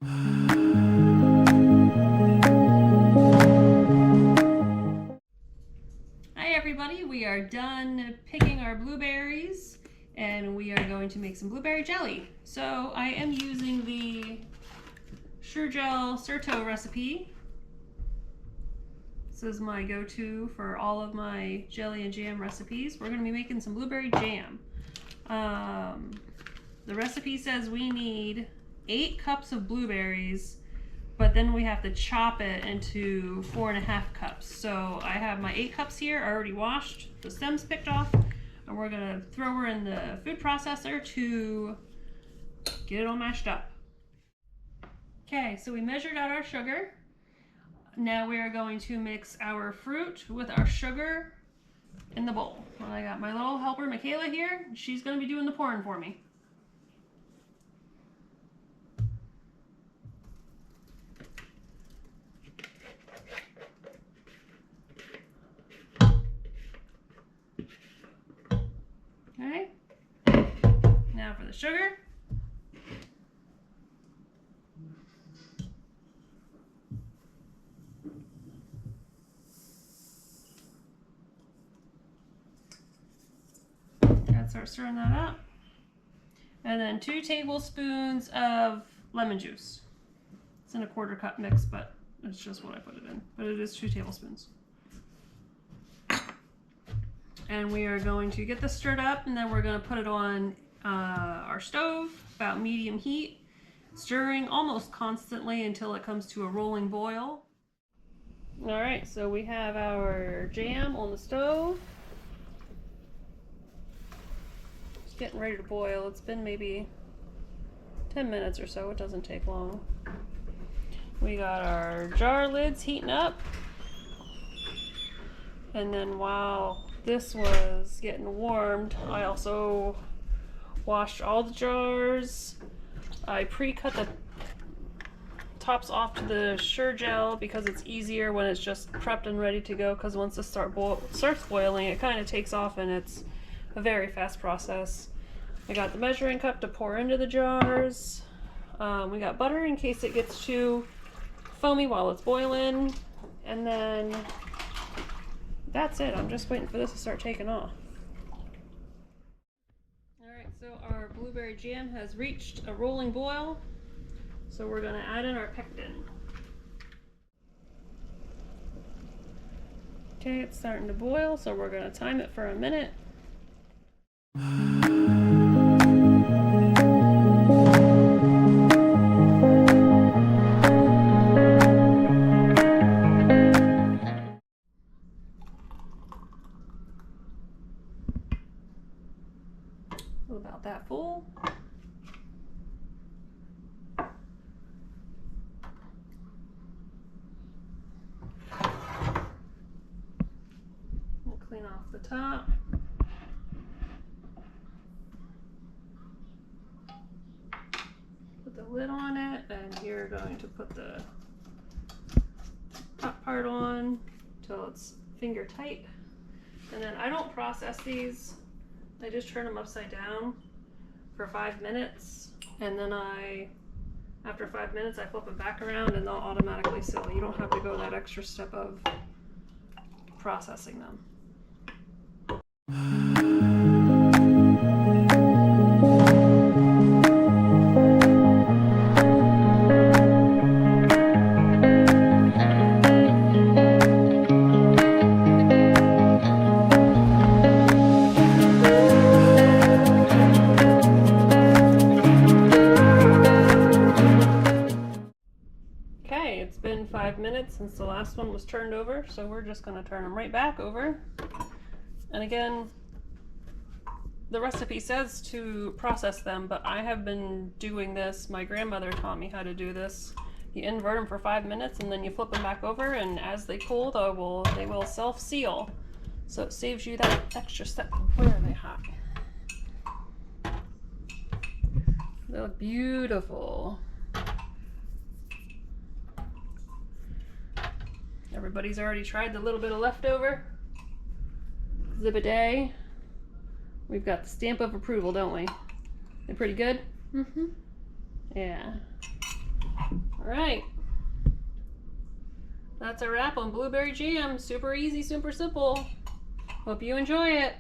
Hi everybody, we are done picking our blueberries and we are going to make some blueberry jelly. So I am using the Sure-Jell Certo recipe. This is my go-to for all of my jelly and jam recipes. We're going to be making some blueberry jam. The recipe says we need 8 cups of blueberries, but then we have to chop it into 4.5 cups. So I have my 8 cups here already washed, the stems picked off, and we're gonna throw her in the food processor to get it all mashed up. Okay, so we measured out our sugar. Now we are going to mix our fruit with our sugar in the bowl. Well, I got my little helper Michaela here. She's gonna be doing the pouring for me. Okay, now for the sugar. Gotta start stirring that up. And then 2 tablespoons of lemon juice. It's in a 1/4 cup mix, but it's just what I put it in. But it is 2 tablespoons. And we are going to get this stirred up, and then we're going to put it on our stove, about medium heat, stirring almost constantly until it comes to a rolling boil. Alright, so we have our jam on the stove. It's getting ready to boil. It's been maybe 10 minutes or so. It doesn't take long. We got our jar lids heating up. And then while this was getting warmed, I also washed all the jars. I pre-cut the tops off to the Sure-Jell because it's easier when it's just prepped and ready to go, because once it starts boiling, it kind of takes off and it's a very fast process. I got the measuring cup to pour into the jars. We got butter in case it gets too foamy while it's boiling. And then that's it. I'm just waiting for this to start taking off. Alright, so our blueberry jam has reached a rolling boil. So we're going to add in our pectin. Okay, it's starting to boil, so we're going to time it for a minute. About that full. We'll clean off the top. Put the lid on it, and you're going to put the top part on until it's finger tight. And then I don't process these. I just turn them upside down for 5 minutes, and then after 5 minutes, I flip them back around and they'll automatically seal. You don't have to go that extra step of processing them. It's been 5 minutes since the last one was turned over, so we're just going to turn them right back over. And again, the recipe says to process them, but I have been doing this. My grandmother taught me how to do this. You invert them for 5 minutes and then you flip them back over, and as they cool, they will self-seal. So it saves you that extra step. Where are they hot? They look beautiful. Everybody's already tried the little bit of leftover. Exhibit A. We've got the stamp of approval, don't we? They're pretty good? Mm-hmm. Yeah. Alright. That's a wrap on blueberry jam. Super easy, super simple. Hope you enjoy it.